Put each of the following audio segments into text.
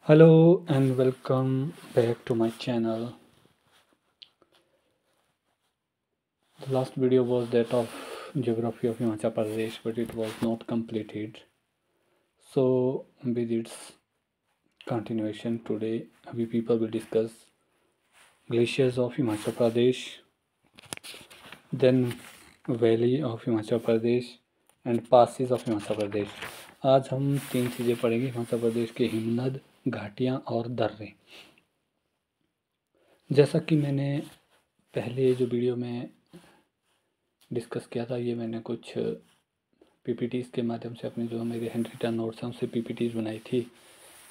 Hello and welcome back to my channel. The last video was that of geography of Himachal Pradesh, but it was not completed. So with its continuation today, we people will discuss glaciers of Himachal Pradesh, then valley of Himachal Pradesh and passes of Himachal Pradesh. आज हम तीन चीज़ें पढ़ेंगे हिमाचल प्रदेश के हिमनद, घाटियाँ और दर्रे। जैसा कि मैंने पहले जो वीडियो में डिस्कस किया था, ये मैंने कुछ पीपीटीज़ के माध्यम से अपने जो मेरे हैंड रिटन नोट्स हैं उससे पीपीटीज़ बनाई थी,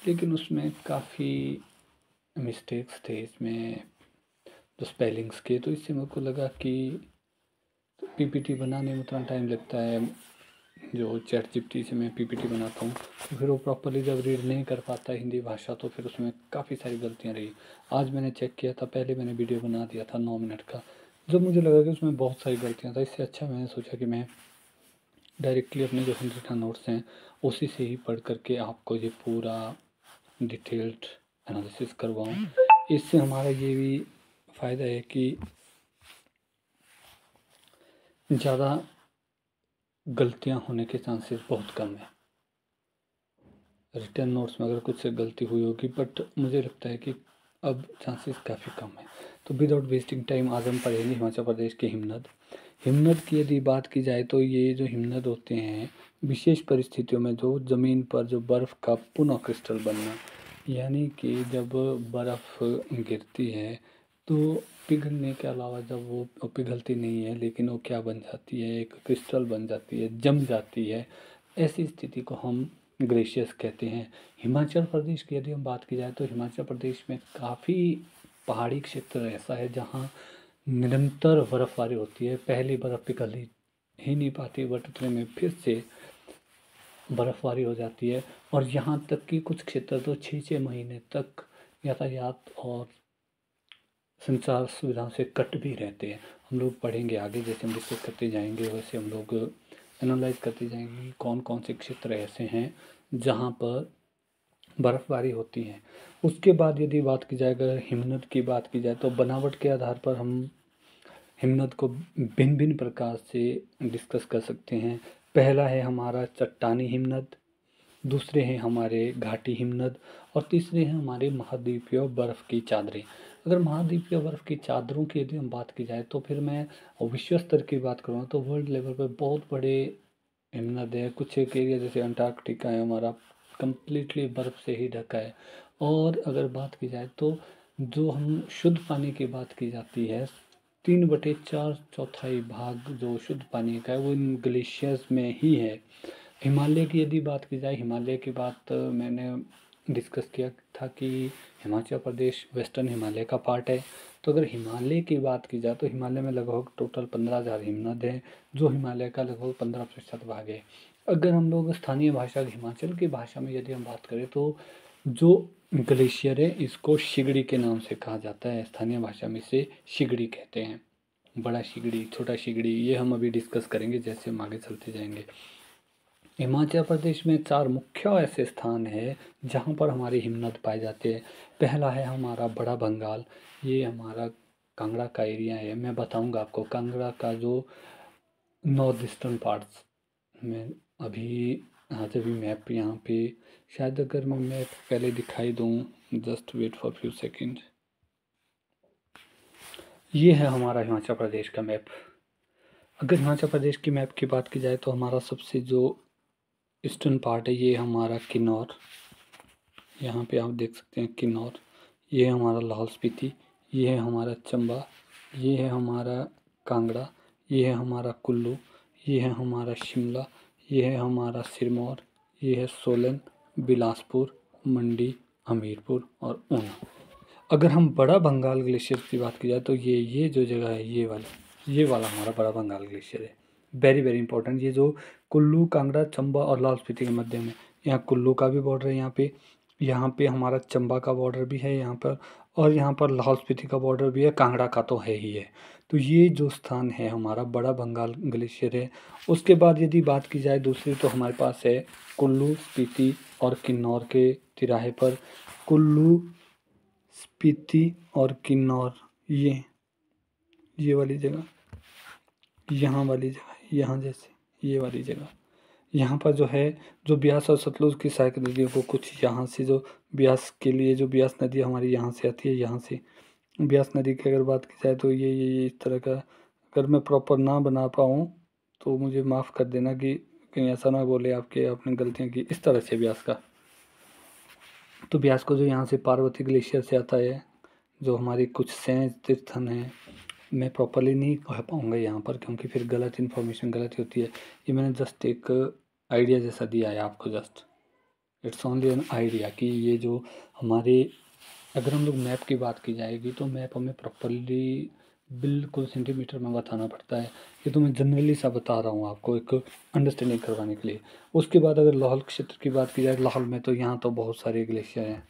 लेकिन उसमें काफ़ी मिस्टेक्स थे इसमें जो स्पेलिंग्स के, तो इससे मेरे को लगा कि पीपीटी बनाने में उतना टाइम लगता है। जो चैटजीपीटी से मैं पीपीटी बनाता हूँ तो फिर वो प्रॉपरली जब रीड नहीं कर पाता हिंदी भाषा तो फिर उसमें काफ़ी सारी गलतियाँ रही। आज मैंने चेक किया था, पहले मैंने वीडियो बना दिया था 9 मिनट का, जब मुझे लगा कि उसमें बहुत सारी गलतियाँ था। इससे अच्छा मैंने सोचा कि मैं डायरेक्टली अपने जो हैंड रिटन नोट्स हैं उसी से ही पढ़ करके आपको ये पूरा डिटेल्ड एनालिसिस करवाऊँ। इससे हमारा ये भी फ़ायदा है कि ज़्यादा गलतियाँ होने के चांसेस बहुत कम है। रिटर्न नोट्स में अगर कुछ से गलती हुई होगी, बट मुझे लगता है कि अब चांसेस काफ़ी कम है। तो विदाउट वेस्टिंग टाइम आज हम पढ़ेंगे हिमाचल प्रदेश के हिमनद। हिमनद की यदि बात की जाए तो ये जो हिमनद होते हैं विशेष परिस्थितियों में जो ज़मीन पर जो बर्फ़ का पुनः क्रिस्टल बनना, यानी कि जब बर्फ़ गिरती है तो पिघलने के अलावा जब वो पिघलती नहीं है लेकिन वो क्या बन जाती है, एक क्रिस्टल बन जाती है, जम जाती है। ऐसी स्थिति को हम ग्लेशियर्स कहते हैं। हिमाचल प्रदेश की यदि हम बात की जाए तो हिमाचल प्रदेश में काफ़ी पहाड़ी क्षेत्र ऐसा है जहाँ निरंतर बर्फबारी होती है। पहली बर्फ़ पिघल ही नहीं पाती, बट उतने में फिर से बर्फबारी हो जाती है और यहाँ तक कि कुछ क्षेत्र तो 6-6 महीने तक यातायात और संचार सुविधाओं से कट भी रहते हैं। हम लोग पढ़ेंगे आगे, जैसे हम डिस्कस करते जाएंगे वैसे हम लोग एनालाइज करते जाएंगे कि कौन कौन से क्षेत्र ऐसे हैं जहाँ पर बर्फ़बारी होती है। उसके बाद यदि बात की जाए, अगर हिमनद की बात की जाए तो बनावट के आधार पर हम हिमनद को भिन्न भिन्न प्रकार से डिस्कस कर सकते हैं। पहला है हमारा चट्टानी हिमनद, दूसरे हैं हमारे घाटी हिमनद और तीसरे हैं हमारे महाद्वीपीय बर्फ़ की चादरें। अगर महाद्वीपीय बर्फ़ की चादरों की यदि हम बात की जाए तो फिर मैं विश्व स्तर की बात करूँ तो वर्ल्ड लेवल पर बहुत बड़े हिमनद है। कुछ एक एरिया जैसे अंटार्कटिका है हमारा, कंप्लीटली बर्फ़ से ही ढका है। और अगर बात की जाए तो जो हम शुद्ध पानी की बात की जाती है, 3/4 भाग जो शुद्ध पानी का है वो इन ग्लेशियर्स में ही है। हिमालय की यदि बात की जाए, हिमालय की बात मैंने डिस्कस किया था कि हिमाचल प्रदेश वेस्टर्न हिमालय का पार्ट है। तो अगर हिमालय की बात की जाए तो हिमालय में लगभग टोटल 15,000 हिमनद हैं, जो हिमालय का लगभग 15% भाग है। अगर हम लोग स्थानीय भाषा हिमाचल की भाषा में यदि हम बात करें तो जो ग्लेशियर है इसको शिगड़ी के नाम से कहा जाता है। स्थानीय भाषा में इसे शिगड़ी कहते हैं। बड़ा शिगड़ी, छोटा शिगड़ी, ये हम अभी डिस्कस करेंगे जैसे हम आगे चलते जाएंगे। हिमाचल प्रदेश में 4 मुख्य ऐसे स्थान हैं जहाँ पर हमारे हिमनद पाए जाते हैं। पहला है हमारा बड़ा भंगाल, ये हमारा कांगड़ा का एरिया है। मैं बताऊंगा आपको कांगड़ा का जो नॉर्थ ईस्टर्न पार्ट्स में अभी, आज अभी मैप यहाँ पे शायद अगर मैं मैप पहले दिखाई दूँ, just wait for few second. ये है हमारा हिमाचल प्रदेश का मैप। अगर हिमाचल प्रदेश की मैप की बात की जाए तो हमारा सबसे जो ईस्टर्न पार्ट है ये हमारा किन्नौर, यहाँ पे आप देख सकते हैं किन्नौर। ये है हमारा लाहौल स्पीति, ये है हमारा चंबा, ये है हमारा कांगड़ा, ये है हमारा कुल्लू, ये है हमारा शिमला, ये है हमारा सिरमौर, ये है सोलन, बिलासपुर, मंडी, हमीरपुर और ऊना। अगर हम बड़ा बंगाल ग्लेशियर की बात की जाए तो ये जो जगह है ये वाला हमारा बड़ा बंगाल ग्लेशियर है। Very very important. ये जो कुल्लू, कांगड़ा, चंबा और लाहौल स्पीति के मध्य में, यहाँ कुल्लू का भी बॉर्डर है, यहाँ पे हमारा चंबा का बॉर्डर भी है यहाँ पर, और यहाँ पर लाहौल स्पीति का बॉर्डर भी है, कांगड़ा का तो है ही है। तो ये जो स्थान है हमारा बड़ा बंगाल ग्लेशियर है। उसके बाद यदि बात की जाए दूसरी, तो हमारे पास है कुल्लू, स्पीति और किन्नौर के तिराहे पर। कुल्लू, स्पीति और किन्नौर, ये वाली जगह, यहाँ वाली जगह, यहाँ जैसे ये वाली जगह, यहाँ पर जो है, जो ब्यास और सतलुज की सहायक नदियों को कुछ यहाँ से, जो ब्यास के लिए जो ब्यास नदी हमारी यहाँ से आती है, यहाँ से ब्यास नदी की अगर बात की जाए तो ये इस तरह का, अगर मैं प्रॉपर ना बना पाऊँ तो मुझे माफ़ कर देना कि कहीं ऐसा ना बोले आपके आपने गलतियाँ की। इस तरह से ब्यास का, तो ब्यास को जो यहाँ से पार्वती ग्लेशियर से आता है, जो हमारी कुछ सेंच तीर्थन है, मैं प्रॉपरली नहीं कह पाऊँगा यहाँ पर क्योंकि फिर गलत इन्फॉर्मेशन गलत होती है। ये मैंने जस्ट एक आइडिया जैसा दिया है आपको, just it's only an idea कि ये जो हमारे, अगर हम लोग मैप की बात की जाएगी तो मैप हमें प्रॉपरली बिल्कुल सेंटीमीटर में बताना पड़ता है। ये तो मैं जनरली सा बता रहा हूँ आपको एक अंडरस्टैंडिंग करवाने के लिए। उसके बाद अगर लाहौल क्षेत्र की बात की जाए, लाहौल में तो यहाँ तो बहुत सारे ग्लेशियर हैं,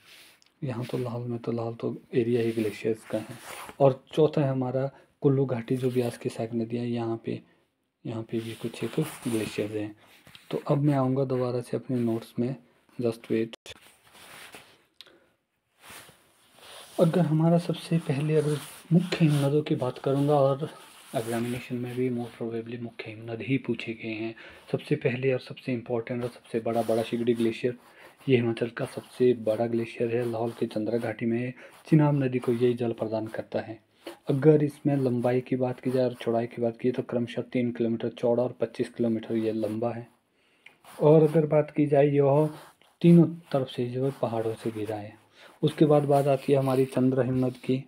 यहाँ तो लाहौल में तो लाहौल तो एरिया ही ग्लेशियर्स का है। और चौथा है हमारा कुल्लू घाटी, जो ब्यास की सहायक नदियाँ, यहाँ पे भी कुछ एक ग्लेशियर हैं। तो अब मैं आऊँगा दोबारा से अपने नोट्स में, जस्ट वेट। अगर हमारा सबसे पहले अगर मुख्य हिमनदों की बात करूँगा, और एग्जामिनेशन में भी मोस्ट प्रोबेबली मुख्य हिमनद ही पूछे गए हैं। सबसे पहले और सबसे इम्पोर्टेंट और सबसे बड़ा शिगड़ी ग्लेशियर, ये हिमाचल का सबसे बड़ा ग्लेशियर है, लाहौल के चंद्रा घाटी में है। चिनाब नदी को यही जल प्रदान करता है। अगर इसमें लंबाई की बात की जाए और चौड़ाई की बात की तो क्रमशः 3 किलोमीटर चौड़ा और 25 किलोमीटर ये लंबा है। और अगर बात की जाए, यह तीनों तरफ से जो है पहाड़ों से घिरा है। उसके बाद बात आती है हमारी चंद्र हिमनद की।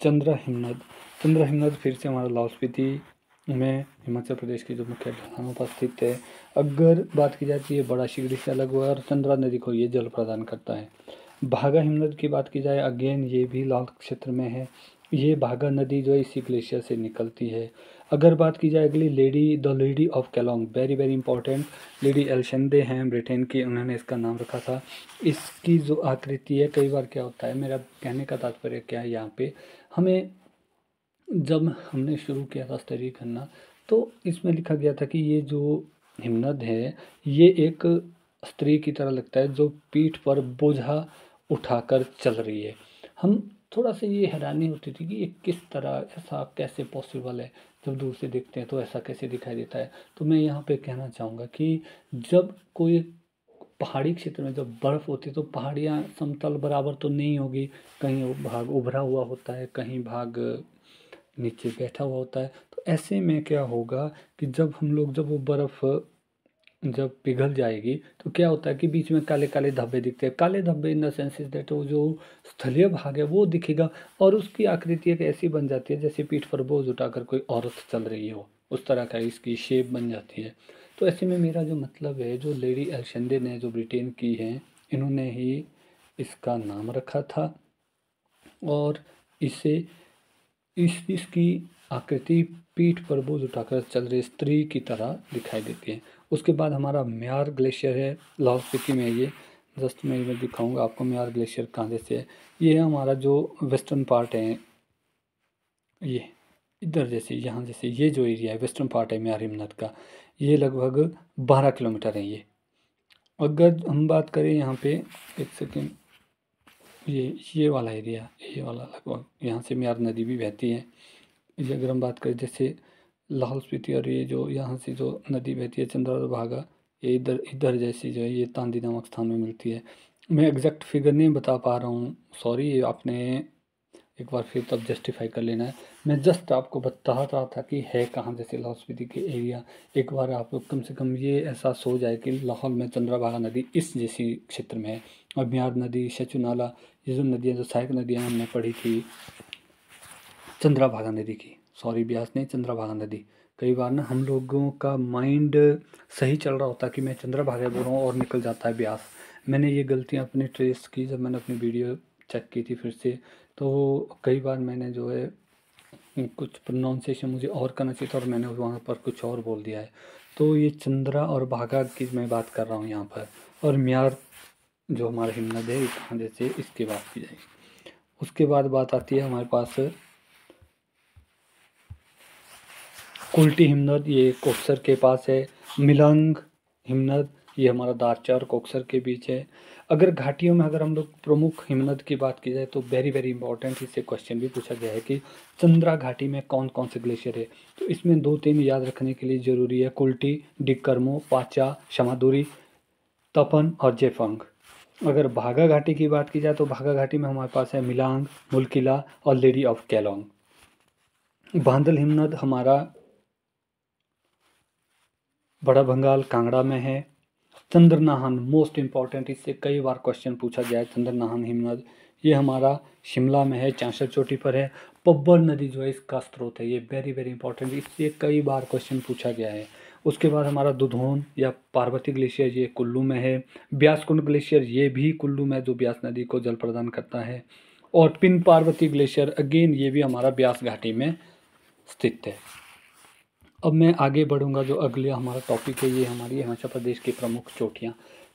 चंद्र हिमनद फिर से हमारा लाहौल स्पीति में हिमाचल प्रदेश की जो मुख्य ढलानों पर स्थित है। अगर बात की जाती है, बड़ा शिगड़ी से अलग हुआ और चंद्रा नदी को ये जल प्रदान करता है। भागा हिमनद की बात की जाए, अगेन ये भी लाहौल क्षेत्र में है। ये भागा नदी जो है इसी ग्लेशियर से निकलती है। अगर बात की जाए अगली, the lady of Keylong, very very important, lady एल्शंदे हैं ब्रिटेन की, उन्होंने इसका नाम रखा था। इसकी जो आकृति है, कई बार क्या होता है, मेरा कहने का तात्पर्य क्या है, यहाँ पे हमें जब हमने शुरू किया था स्टडी करना, तो इसमें लिखा गया था कि ये जो हिमनद है, ये एक स्त्री की तरह लगता है जो पीठ पर बोझा उठाकर चल रही है। हम थोड़ा सा ये हैरानी होती थी कि ये किस तरह, ऐसा कैसे पॉसिबल है, जब दूर से देखते हैं तो ऐसा कैसे दिखाई देता है। तो मैं यहाँ पे कहना चाहूँगा कि जब कोई पहाड़ी क्षेत्र में जब बर्फ़ होती है तो पहाड़ियाँ समतल बराबर तो नहीं होगी, कहीं भाग उभरा हुआ होता है, कहीं भाग नीचे बैठा हुआ होता है। तो ऐसे में क्या होगा कि जब वो बर्फ़ जब पिघल जाएगी तो क्या होता है कि बीच में काले काले धब्बे दिखते हैं। काले धब्बे in the sense is that वो जो स्थलीय भाग है वो दिखेगा, और उसकी आकृति एक ऐसी बन जाती है जैसे पीठ पर बोझ उठाकर कोई औरत चल रही हो, उस तरह का इसकी शेप बन जाती है। तो ऐसे में मेरा जो मतलब है, जो लेडी एल्शंदे ने जो ब्रिटेन की हैं, इन्होंने ही इसका नाम रखा था। और इसे इसकी आकृति पीठ पर बोझ उठाकर चल रही स्त्री की तरह दिखाई देती है। उसके बाद हमारा म्यार ग्लेशियर है लाहौल स्पीति में। ये जस्ट मैं दिखाऊंगा आपको म्यार ग्लेशियर कहाँ जैसे है। ये है हमारा जो वेस्टर्न पार्ट है, ये इधर जैसे, यहाँ जैसे ये जो एरिया है वेस्टर्न पार्ट है म्यार हिमनद का, ये लगभग 12 किलोमीटर है ये। अगर हम बात करें यहाँ पे, एक सेकेंड, ये वाला एरिया, ये वाला लगभग यहाँ से म्यार नदी भी बहती है। ये अगर हम बात करें जैसे लाहौल स्पीति, और ये जो यहाँ से जो नदी बहती है चंद्रभागा, ये इधर इधर जैसी जो है ये तांदी नामक स्थान में मिलती है। मैं एग्जैक्ट फिगर नहीं बता पा रहा हूँ, सॉरी, आपने एक बार फिर तब जस्टिफाई कर लेना है। मैं जस्ट आपको बता रहा था कि है कहाँ, जैसे लाहौल स्पीति के एरिया। एक बार आप लोग कम से कम ये एहसास हो जाए कि लाहौल में चंद्रभागा नदी इस जैसी क्षेत्र में है। और म्यार नदी, सचू नाला, ये जो नदियाँ, जो सहायक नदियाँ हमने पढ़ी थी चंद्रभागा नदी की, सॉरी ब्यास नहीं, चंद्रभागा नदी। कई बार ना हम लोगों का माइंड सही चल रहा होता कि मैं चंद्रभागा बोल रहा हूँ और निकल जाता है ब्यास। मैंने ये गलतियाँ अपनी ट्रेस की जब मैंने अपनी वीडियो चेक की थी फिर से, तो कई बार मैंने जो है कुछ प्रोनाउंसिएशन मुझे और करना चाहिए था और मैंने वहाँ पर कुछ और बोल दिया है। तो ये चंद्रा और भागा की मैं बात कर रहा हूँ यहाँ पर। और म्यार जो हमारा हिमनद है कहाँ जैसे, इसकी बात की जाएगी। उसके बाद बात आती है हमारे पास कुल्टी हिमनद, ये कोकसर के पास है। मिलंग हिमनद, ये हमारा दारचा और कोकसर के बीच है। अगर घाटियों में अगर हम लोग प्रमुख हिमनद की बात की जाए तो वेरी वेरी इंपॉर्टेंट इससे क्वेश्चन भी पूछा गया है कि चंद्रा घाटी में कौन कौन से ग्लेशियर है। तो इसमें 2-3 याद रखने के लिए ज़रूरी है, कुल्टी, डिकर्मो, पाचा, शमादुरी, तपन और जेफंग। अगर भागा घाटी की बात की जाए तो भागा घाटी में हमारे पास है मिलांग, मुलकिला और लेडी ऑफ केलोंग। बांदल हिमनद हमारा बड़ा बंगाल कांगड़ा में है। चंद्रनाहन मोस्ट इम्पॉर्टेंट, इससे कई बार क्वेश्चन पूछा गया है। चंद्रनाहन हिमनद ये हमारा शिमला में है, चांसर चोटी पर है। पब्बर नदी जो है इसका स्रोत है, ये वेरी वेरी इंपॉर्टेंट, इससे कई बार क्वेश्चन पूछा गया है। उसके बाद हमारा दुधौन या पार्वती ग्लेशियर ये कुल्लू में है। ब्यासकुंड ग्लेशियर ये भी कुल्लू में, जो ब्यास नदी को जल प्रदान करता है। और पिन पार्वती ग्लेशियर अगेन ये भी हमारा ब्यास घाटी में स्थित है। अब मैं आगे बढ़ूंगा, जो अगले हमारा टॉपिक है ये हमारी हिमाचल प्रदेश की प्रमुख चोटियाँ।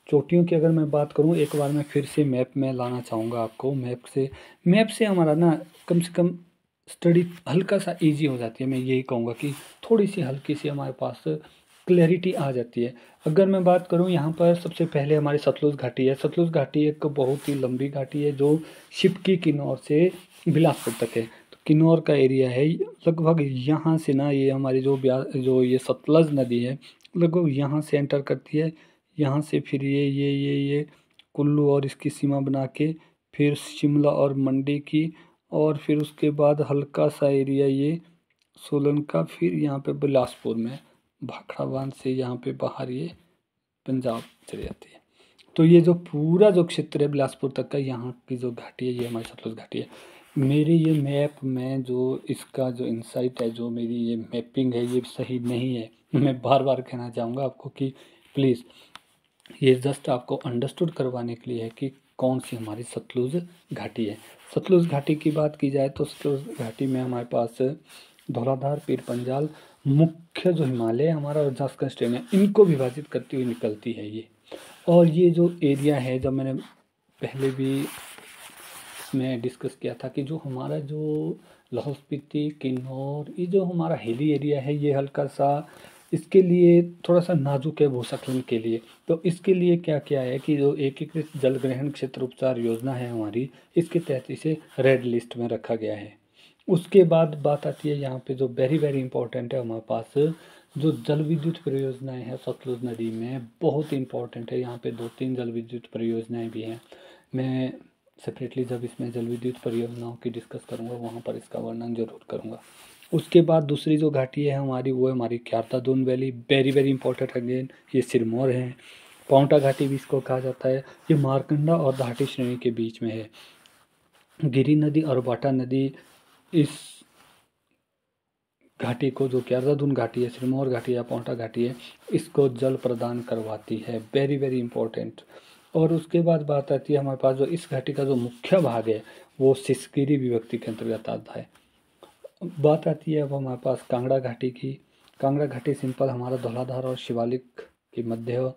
चोटियों की अगर मैं बात करूं, एक बार मैं फिर से मैप में लाना चाहूँगा आपको। मैप से हमारा ना कम से कम स्टडी हल्का सा इजी हो जाती है। मैं यही कहूँगा कि थोड़ी सी हल्की सी हमारे पास क्लैरिटी आ जाती है। अगर मैं बात करूँ यहाँ पर सबसे पहले हमारी सतलुज घाटी है। सतलुज घाटी एक बहुत ही लंबी घाटी है जो शिपकी किन्नौर से बिलासपुर तक है। किन्नौर का एरिया है लगभग यहाँ से ना, ये हमारी जो ये सतलज नदी है लगभग यहाँ से एंटर करती है। यहाँ से फिर ये कुल्लू और इसकी सीमा बना के फिर शिमला और मंडी की, और फिर उसके बाद हल्का सा एरिया ये सोलन का, फिर यहाँ पे बिलासपुर में भाखड़ा बांध से यहाँ पे बाहर ये पंजाब चली जाती है। तो ये जो पूरा जो क्षेत्र है बिलासपुर तक का, यहाँ की जो घाटी है ये हमारी सतलुज घाटी है। मेरी ये मैप में जो इसका जो इंसाइट है, जो मेरी ये मैपिंग है ये सही नहीं है। मैं बार बार कहना चाहूँगा आपको कि प्लीज़, ये जस्ट आपको अंडरस्टूड करवाने के लिए है कि कौन सी हमारी सतलुज घाटी है। सतलुज घाटी की बात की जाए तो सतलुज घाटी में हमारे पास धौलाधार, पीर पंजाल, मुख्य जो हिमालय हमारा और जास्कर श्रेणी इनको विभाजित करती हुई निकलती है ये। और ये जो एरिया है, जब मैंने पहले भी इसमें डिस्कस किया था कि जो हमारा जो लाहौल स्पीति, किन्नौर, ये जो हमारा हिली एरिया है ये हल्का सा इसके लिए थोड़ा सा नाजुक है भूस्खलन के लिए। तो इसके लिए क्या किया है कि जो एकीकृत जल ग्रहण क्षेत्र उपचार योजना है हमारी, इसके तहत इसे रेड लिस्ट में रखा गया है। उसके बाद बात आती है यहाँ पे जो वेरी वेरी इंपॉर्टेंट है हमारे पास, जो जल विद्युत परियोजनाएं हैं सतलुज नदी में बहुत इंपॉर्टेंट है। यहाँ पे 2-3 जल विद्युत परियोजनाएं भी हैं। मैं सेपरेटली जब इसमें जल विद्युत परियोजनाओं की डिस्कस करूँगा वहाँ पर इसका वर्णन जरूर करूँगा। उसके बाद दूसरी जो घाटी है हमारी वो है हमारी Kiarda Dun valley, very very important again, ये सिरमौर है। पाउंटा घाटी भी इसको कहा जाता है, ये मारकंडा और घाटी श्रेणी के बीच में है। गिरी नदी और बाटा नदी इस घाटी को, जो क्यारदादून घाटी है, सिरमौर घाटी या पाउंटा घाटी है, इसको जल प्रदान करवाती है, वेरी वेरी इंपॉर्टेंट। और उसके बाद बात आती है हमारे पास जो इस घाटी का जो मुख्य भाग है वो सिसगिरी विभक्ति के अंतर्गत आता है। बात आती है अब हमारे पास कांगड़ा घाटी की। कांगड़ा घाटी सिंपल हमारा धौलाधार और शिवालिक के मध्य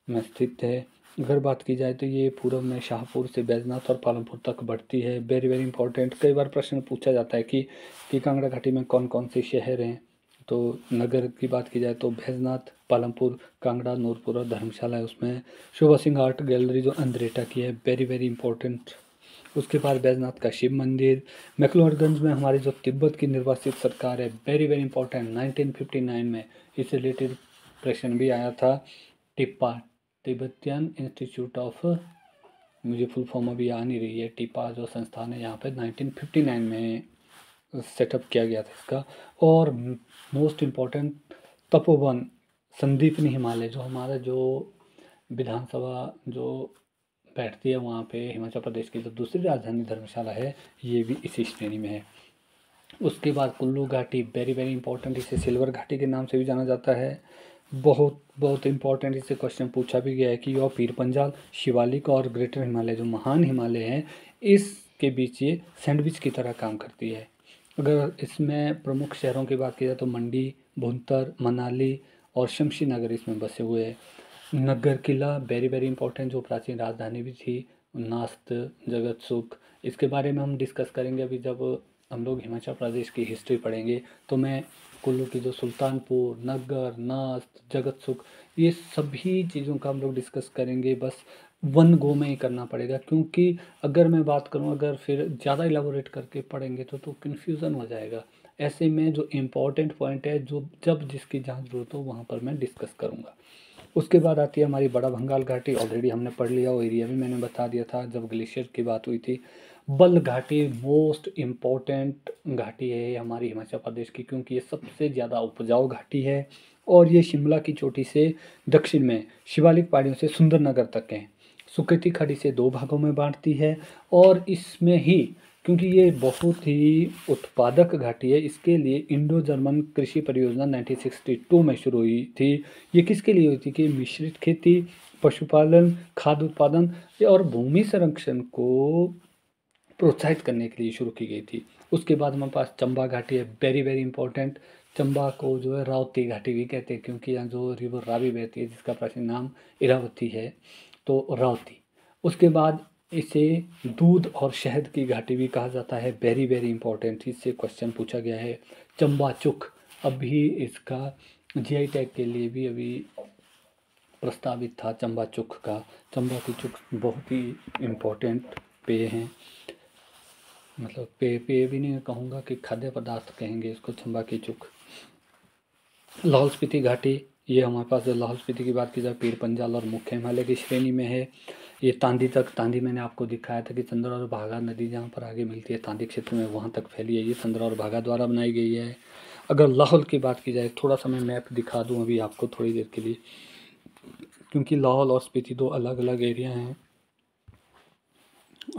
में स्थित है। अगर बात की जाए तो ये पूर्व में शाहपुर से बैजनाथ और पालमपुर तक बढ़ती है, वेरी वेरी इंपॉर्टेंट। कई बार प्रश्न पूछा जाता है कि कांगड़ा घाटी में कौन कौन से शहर हैं। तो नगर की बात की जाए तो बैजनाथ, पालमपुर, कांगड़ा, नूरपुर और धर्मशाला है उसमें। शोभा सिंह आर्ट गैलरी जो अंद्रेटा की है, वेरी वेरी इंपॉर्टेंट। उसके बाद बैजनाथ का शिव मंदिर। मैक्लोडगंज में हमारी जो तिब्बत की निर्वासित सरकार है, वेरी वेरी इंपॉर्टेंट, 1959 में इससे रिलेटेड प्रश्न भी आया था। टिप्पा, तिब्बतियन इंस्टीट्यूट ऑफ, मुझे फुल फॉर्म अभी आ नहीं रही है, टिप्पा जो संस्थान है यहाँ पे 1959 में सेटअप किया गया था इसका। और मोस्ट इम्पॉर्टेंट तपोवन, संदीपनी हिमालय, जो हमारा जो विधानसभा जो बैठती है वहाँ पे, हिमाचल प्रदेश की जो दूसरी राजधानी धर्मशाला है, ये भी इसी श्रेणी में है। उसके बाद कुल्लू घाटी, वेरी वेरी इंपॉर्टेंट, इसे सिल्वर घाटी के नाम से भी जाना जाता है। बहुत बहुत इंपॉर्टेंट, इससे क्वेश्चन पूछा भी गया है कि यह पीर पंजाल, शिवालिक और ग्रेटर हिमालय जो महान हिमालय हैं, इसके बीच ये सैंडविच की तरह काम करती है। अगर इसमें प्रमुख शहरों की बात की जाए तो मंडी, भुंतर, मनाली और शमशी नगर इसमें बसे हुए हैं। नगर किला, वेरी वेरी इंपॉर्टेंट, जो प्राचीन राजधानी भी थी, नास्त, जगत सुख, इसके बारे में हम डिस्कस करेंगे अभी जब हम लोग हिमाचल प्रदेश की हिस्ट्री पढ़ेंगे। तो मैं कुल्लू की जो सुल्तानपुर, नग्गर, नास्त, जगत सुख, ये सभी चीज़ों का हम लोग डिस्कस करेंगे। बस वन गो में ही करना पड़ेगा, क्योंकि अगर मैं बात करूँ, अगर फिर ज़्यादा इलाबोरेट करके पढ़ेंगे तो कन्फ्यूज़न हो जाएगा। ऐसे में जो इम्पोर्टेंट पॉइंट है, जो जब जिसकी जहाँ ज़रूरत हो वहाँ पर मैं डिस्कस करूँगा। उसके बाद आती है हमारी बड़ा भंगाल घाटी। ऑलरेडी हमने पढ़ लिया, वो एरिया भी मैंने बता दिया था जब ग्लेशियर की बात हुई थी। बल्ह घाटी मोस्ट इम्पॉर्टेंट घाटी है ये हमारी हिमाचल प्रदेश की, क्योंकि ये सबसे ज़्यादा उपजाऊ घाटी है और ये शिमला की चोटी से दक्षिण में शिवालिक पहाड़ियों से सुंदरनगर तक है। सुकेती खाड़ी से दो भागों में बांटती है और इसमें ही, क्योंकि ये बहुत ही उत्पादक घाटी है, इसके लिए इंडो जर्मन कृषि परियोजना 1962 में शुरू हुई थी। ये किसके लिए हुई थी कि मिश्रित खेती, पशुपालन, खाद्य उत्पादन और भूमि संरक्षण को प्रोत्साहित करने के लिए शुरू की गई थी। उसके बाद हमारे पास चंबा घाटी है, वेरी वेरी इंपॉर्टेंट। चंबा को जो है रावती घाटी भी कहते हैं, क्योंकि यहाँ जो रिवर रावी बहती है जिसका प्राचीन नाम इरावती है, तो रावती। उसके बाद इसे दूध और शहद की घाटी भी कहा जाता है, वेरी वेरी इंपॉर्टेंट, इससे क्वेश्चन पूछा गया है। चंबा चुक अभी इसका जीआई टैग के लिए भी अभी प्रस्तावित था चंबा चुक का। चंबा की चुक बहुत ही इम्पोर्टेंट पेय हैं, मतलब पेय भी नहीं कहूँगा कि खाद्य पदार्थ कहेंगे इसको, चंबा की चुक। लाहौल स्पीति घाटी, ये हमारे पास लाहौल स्पीति की बात की जाए पीर पंजाल और मुख्य हिमालय की श्रेणी में है। ये तांदी तक, तांदी मैंने आपको दिखाया था कि चंद्रा और भागा नदी जहाँ पर आगे मिलती है तांदी क्षेत्र में, वहाँ तक फैली है। ये चंद्रा और भागा द्वारा बनाई गई है। अगर लाहौल की बात की जाए, थोड़ा सा मैं मैप दिखा दूँ अभी आपको थोड़ी देर के लिए, क्योंकि लाहौल और स्पीति दो अलग अलग एरिया हैं।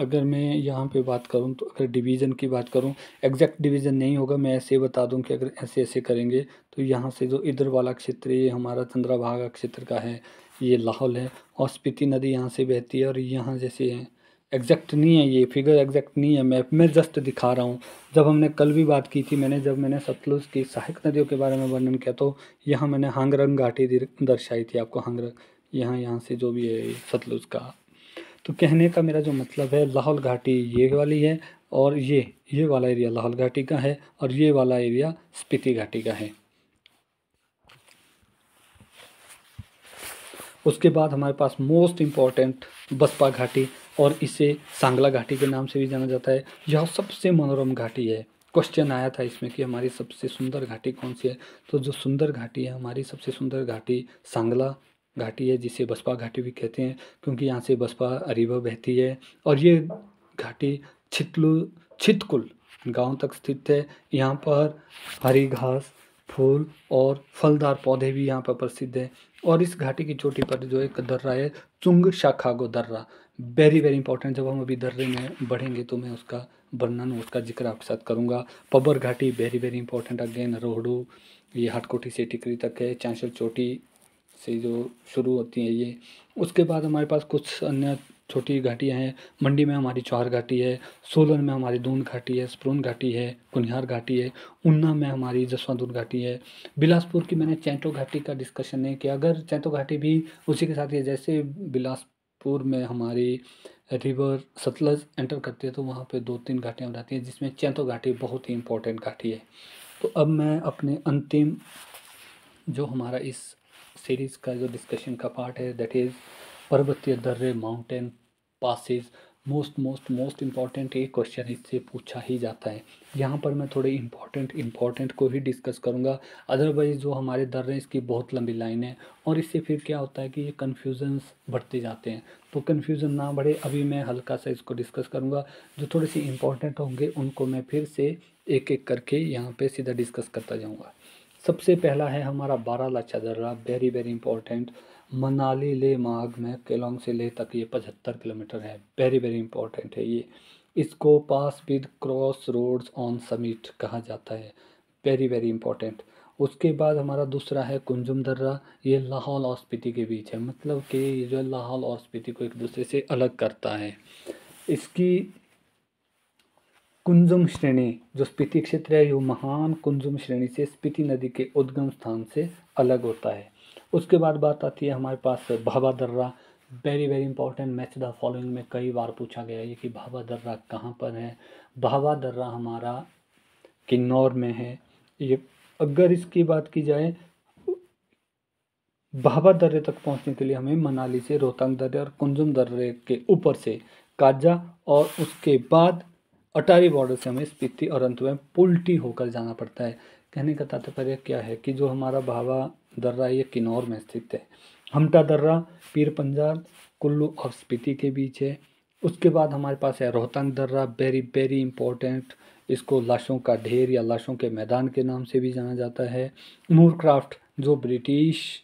अगर मैं यहाँ पे बात करूँ तो अगर डिवीज़न की बात करूँ, एग्जैक्ट डिवीज़न नहीं होगा, मैं ऐसे बता दूँ कि अगर ऐसे ऐसे करेंगे तो यहाँ से जो इधर वाला क्षेत्र ये हमारा चंद्रभागा क्षेत्र का है, ये लाहौल है, और स्पीति नदी यहाँ से बहती है और यहाँ जैसे है। एग्जैक्ट नहीं है, ये फिगर एग्जैक्ट नहीं है, मैप में जस्ट दिखा रहा हूँ। जब हमने कल भी बात की थी, जब मैंने सतलुज की सहायक नदियों के बारे में वर्णन किया, तो यहाँ मैंने हांगरंग घाटी दर्शाई थी आपको। हांगरंग यहाँ से जो भी है सतलुज का। तो कहने का मेरा जो मतलब है, लाहौल घाटी ये वाली है और ये वाला एरिया लाहौल घाटी का है और ये वाला एरिया स्पीति घाटी का है। उसके बाद हमारे पास मोस्ट इम्पॉर्टेंट बसपा घाटी, और इसे सांगला घाटी के नाम से भी जाना जाता है। यह सबसे मनोरम घाटी है। क्वेश्चन आया था इसमें कि हमारी सबसे सुंदर घाटी कौन सी है, तो जो सुंदर घाटी है हमारी सबसे सुंदर घाटी सांगला घाटी है, जिसे बसपा घाटी भी कहते हैं, क्योंकि यहाँ से बसपा रिवर बहती है। और ये घाटी छितकुल गांव तक स्थित है। यहाँ पर हरी घास, फूल और फलदार पौधे भी यहाँ पर प्रसिद्ध है। और इस घाटी की चोटी पर जो एक दर्रा है, चुंग शाखागो दर्रा, वेरी वेरी इंपॉर्टेंट। जब हम अभी दर्रे में बढ़ेंगे तो मैं उसका वर्णन, उसका जिक्र आपके साथ करूँगा। पबर घाटी very very important again, Rohru, ये हाटकोटी से टिकरी तक है, चांशल चोटी से जो शुरू होती है ये। उसके बाद हमारे पास कुछ अन्य छोटी घाटियाँ हैं। मंडी में हमारी चौहार घाटी है, सोलन में हमारी दून घाटी है, स्प्रून घाटी है, कुनिहार घाटी है, उन्ना में हमारी जसवंत घाटी है। बिलासपुर की मैंने चैंतो घाटी का डिस्कशन नहीं किया, अगर चैंतो घाटी भी उसी के साथ ही है। जैसे बिलासपुर में हमारी रिवर सतलज एंटर करती है तो वहाँ पे 2-3 घाटियाँ हो जाती हैं, जिसमें चैंतो घाटी बहुत ही इंपॉर्टेंट घाटी है। तो अब मैं अपने अंतिम जो हमारा इस सीरीज़ का जो डिस्कशन का पार्ट है, दैट इज़ पर्वतीय दर्रे, माउंटेन पासेस। मोस्ट इम्पॉर्टेंट ये क्वेश्चन इससे पूछा ही जाता है। यहाँ पर मैं थोड़े इम्पॉर्टेंट को ही डिस्कस करूँगा, अदरवाइज़ जो हमारे दर्रे हैं इसकी बहुत लंबी लाइन है और इससे फिर क्या होता है कि ये कन्फ्यूज़न्स बढ़ते जाते हैं। तो कन्फ्यूज़न ना बढ़े, अभी मैं हल्का सा इसको डिस्कस करूँगा। जो थोड़े से इंपॉर्टेंट होंगे उनको मैं फिर से एक एक करके यहाँ पे सीधा डिस्कस करता जाऊँगा। सबसे पहला है हमारा बारालाचा दर्रा, वेरी वेरी इंपॉर्टेंट। मनाली ले मार्ग में केलोंग से लेह तक ये 75 किलोमीटर है, वेरी वेरी इंपॉर्टेंट है ये। इसको pass with cross roads on summit कहा जाता है, वेरी वेरी इंपॉर्टेंट। उसके बाद हमारा दूसरा है कुंजुम दर्रा, ये लाहौल और स्पीति के बीच है, मतलब कि ये जो लाहौल और स्पीति को एक दूसरे से अलग करता है। इसकी कुंजुम श्रेणी जो स्पीति क्षेत्र है, ये महान कुंजुम श्रेणी से स्पीति नदी के उद्गम स्थान से अलग होता है। उसके बाद बात आती है हमारे पास भाभा दर्रा, very very important, match the following में कई बार पूछा गया है कि भावा दर्रा कहाँ पर है। भावा दर्रा हमारा किन्नौर में है। ये अगर इसकी बात की जाए, भाभा दर्रे तक पहुंचने के लिए हमें मनाली से रोहतांग दर्रे और कुंजुम दर्रे के ऊपर से काजा, और उसके बाद अटारी बॉर्डर से हमें स्पीति और अंत में पुल्टी होकर जाना पड़ता है। कहने का तात्पर्य क्या है कि जो हमारा भाभा दर्रा ये किन्नौर में स्थित है। हमटा दर्रा पीर पंजाल, कुल्लू और स्पीति के बीच है। उसके बाद हमारे पास है रोहतांग दर्रा, वेरी वेरी इंपॉर्टेंट। इसको लाशों का ढेर या लाशों के मैदान के नाम से भी जाना जाता है। मूरक्राफ्ट जो ब्रिटिश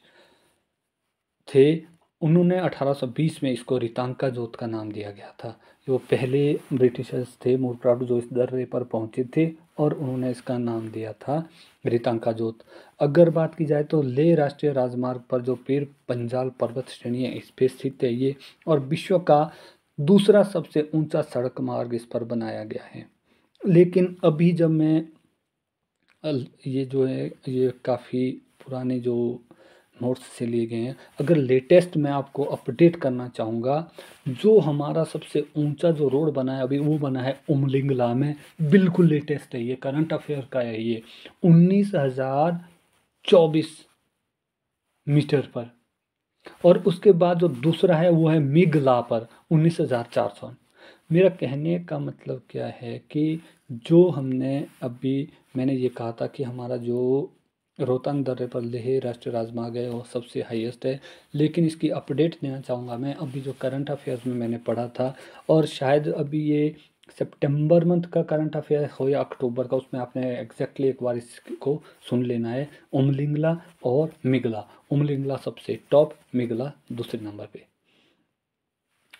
थे, उन्होंने 1820 में इसको रितांका जोत का नाम दिया गया था। वो पहले ब्रिटिशर्स थे मूरक्राफ्ट जो इस दर्रे पर पहुंचे थे, और उन्होंने इसका नाम दिया था रितांका जोत। अगर बात की जाए तो लेह राष्ट्रीय राजमार्ग पर जो पीर पंजाल पर्वत श्रेणी है इस पे स्थित है ये, और विश्व का दूसरा सबसे ऊंचा सड़क मार्ग इस पर बनाया गया है। लेकिन अभी जब मैं ये जो है ये काफ़ी पुराने जो नोट्स से लिए गए हैं, अगर लेटेस्ट मैं आपको अपडेट करना चाहूँगा, जो हमारा सबसे ऊंचा जो रोड बना है अभी वो बना है उमलिंगला में। बिल्कुल लेटेस्ट है, ये करंट अफेयर का है ये, 19,024 मीटर पर। और उसके बाद जो दूसरा है वो है मिगला पर 19,400। मेरा कहने का मतलब क्या है कि जो हमने अभी मैंने ये कहा था कि हमारा जो रोहतांग दर्रे पर लेह राष्ट्रीय राजमार्ग है वो सबसे हाईएस्ट है, लेकिन इसकी अपडेट देना चाहूँगा मैं। अभी जो करंट अफेयर्स में मैंने पढ़ा था, और शायद अभी ये सितंबर मंथ का करंट अफेयर हो या अक्टूबर का, उसमें आपने एग्जैक्टली एक बार इसको सुन लेना है। उमलिंगला और मिगला, उमलिंगला सबसे टॉप, मिगला दूसरे नंबर पे।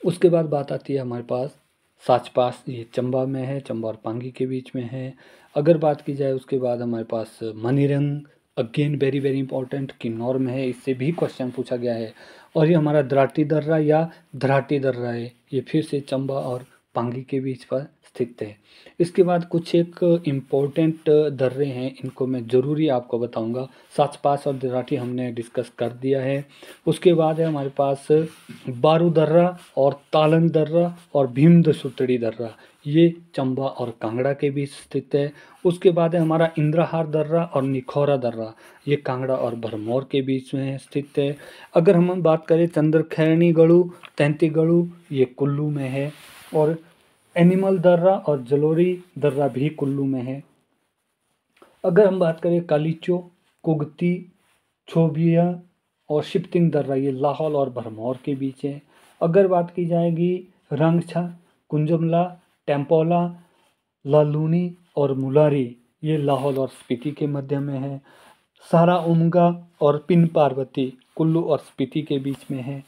उसके बाद बात आती है हमारे पास साच पास, ये चंबा में है, चंबा और पांगी के बीच में है। अगर बात की जाए उसके बाद हमारे पास Manirang, again very very important, Kinnaur में है, इससे भी क्वेश्चन पूछा गया है। और ये हमारा द्राटी दर्रा या धराटी दर्रा है, ये फिर से चंबा और पांगी के बीच पर स्थित है। इसके बाद कुछ एक इम्पोर्टेंट दर्रे हैं, इनको मैं ज़रूरी आपको बताऊंगा। साच पास और दराटी हमने डिस्कस कर दिया है। उसके बाद है हमारे पास बारू दर्रा और तालंग दर्रा और भीमदसुतड़ी दर्रा, ये चंबा और कांगड़ा के बीच स्थित है। उसके बाद है हमारा इंद्रहार दर्रा और निखौरा दर्रा, ये कांगड़ा और भरमौर के बीच में स्थित है। अगर हम बात करें चंद्रखैरणी गढ़ू, तैंती गढ़ू, ये कुल्लू में है। और एनिमल दर्रा और जलोरी दर्रा भी कुल्लू में है। अगर हम बात करें कालीचो, कुगती, छोबिया और शिप्तिंग दर्रा, ये लाहौल और भरमौर के बीच है। अगर बात की जाएगी रंगछा, कुंजमला, टेम्पोला, लालूनी और मुलारी, ये लाहौल और स्पीति के मध्य में है। सारा उमगा और पिन पार्वती कुल्लू और स्पीति के बीच में है।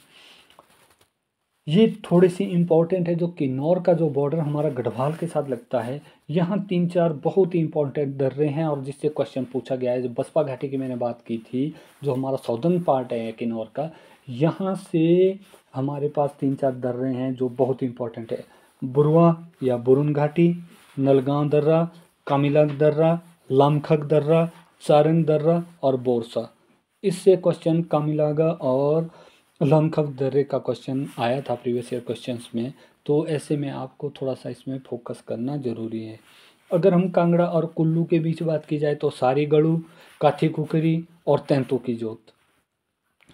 ये थोड़ी सी इम्पोर्टेंट है, जो किन्नौर का जो बॉर्डर हमारा गढ़वाल के साथ लगता है, यहाँ 3-4 बहुत ही इंपॉर्टेंट दर्रे हैं और जिससे क्वेश्चन पूछा गया है। जो बसपा घाटी की मैंने बात की थी, जो हमारा साउदर्न पार्ट है किन्नौर का, यहाँ से हमारे पास 3-4 दर्रे हैं जो बहुत इंपॉर्टेंट है। बुरवा या बुरुन घाटी, नलगांव दर्रा, कामिलाग दर्रा, लामखक दर्रा, चारंग दर्रा और बोरसा। इससे क्वेश्चन कामिलागा और लमखक दर्रे का क्वेश्चन आया था प्रीवियस ईयर क्वेश्चंस में, तो ऐसे में आपको थोड़ा सा इसमें फोकस करना जरूरी है। अगर हम कांगड़ा और कुल्लू के बीच बात की जाए तो सारी गढ़ू, काथी कुकरी और तैंतू की जोत।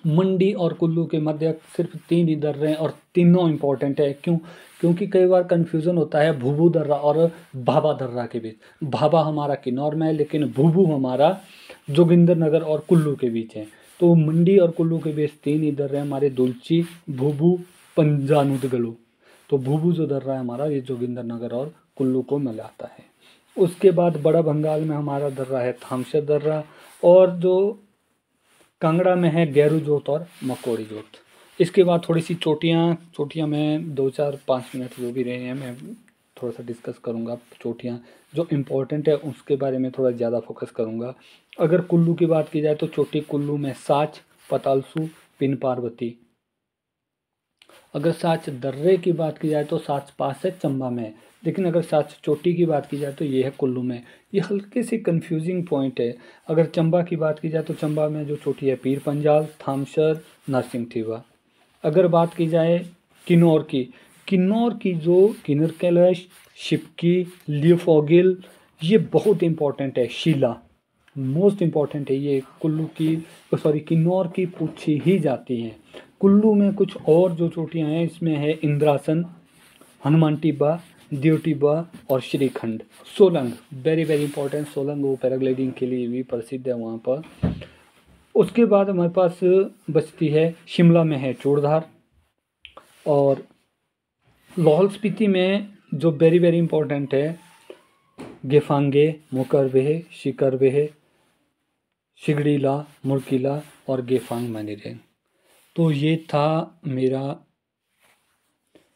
मंडी और कुल्लू के मध्य सिर्फ 3 ही दर्रे हैं और तीनों इंपॉर्टेंट है। क्यों? क्योंकि कई बार कन्फ्यूज़न होता है भूभू दर्रा और भाभा दर्रा के बीच। भाभा हमारा किन्नौर में है, लेकिन भूभू हमारा जोगिंदरनगर और कुल्लू के बीच है। तो मंडी और कुल्लू के बीच 3 ही दर्रे हैं हमारे, दुलची, भूभू, पंजानुदगलू। तो भूभू जो दर्रा है हमारा, ये जोगिंदरनगर और कुल्लू को मिलाता है। उसके बाद बड़ा भंगाल में हमारा दर्रा है थामसर दर्रा, और जो कांगड़ा में है गैरू जोत और मकोड़ी जोत। इसके बाद थोड़ी सी चोटियाँ में 2-4-5 मिनट जो भी रहे हैं मैं थोड़ा सा डिस्कस करूँगा। चोटियाँ जो इम्पोर्टेंट है उसके बारे में थोड़ा ज़्यादा फोकस करूँगा। अगर कुल्लू की बात की जाए तो चोटी कुल्लू में साच, पतालसू, पिन पार्वती। अगर साच दर्रे की बात की जाए तो साच पास है चंबा में, लेकिन अगर साच चोटी की बात की जाए तो ये है कुल्लू में। ये हल्के से कंफ्यूजिंग पॉइंट है। अगर चंबा की बात की जाए तो चंबा में जो चोटी है पीर पंजाल, थामसर, नरसिंह ठेवा। अगर बात की जाए किन्नौर की जो किन्नर कैलाश, शिपकी, लियोफॉगिल, ये बहुत इम्पोर्टेंट है। शीला मोस्ट इम्पॉर्टेंट है, ये कुल्लू की सॉरी किन्नौर की पूछी ही जाती हैं। कुल्लू में कुछ और जो चोटियाँ हैं इसमें है इंद्रासन, हनुमान टिब्बा, देव टिब्बा और shrikhand. Solang very very important, Solang वो पैराग्लाइडिंग के लिए भी प्रसिद्ध है वहाँ पर। उसके बाद हमारे पास बचती है, शिमला में है चूड़धार, और लाहौल स्पीति में जो वेरी वेरी इंपॉर्टेंट है गेफांगे, मुकरवेह, शिकरवेह, सिगड़ीला, मुरकिला और गेफांग मैनिरेंग। तो ये था मेरा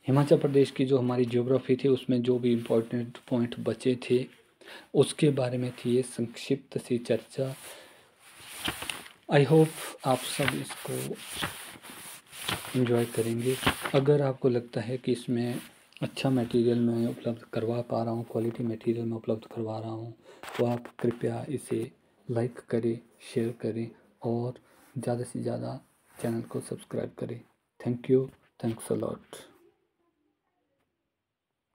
हिमाचल प्रदेश की जो हमारी ज्योग्राफी थी उसमें जो भी इम्पोर्टेंट पॉइंट बचे थे उसके बारे में थी ये संक्षिप्त सी चर्चा। आई होप आप सब इसको एंजॉय करेंगे। अगर आपको लगता है कि इसमें अच्छा मटेरियल मैं उपलब्ध करवा पा रहा हूँ, क्वालिटी मटेरियल मैं उपलब्ध करवा रहा हूँ, तो आप कृपया इसे लाइक करें, शेयर करें और ज़्यादा से ज़्यादा चैनल को सब्सक्राइब करें। Thank you, thanks a lot.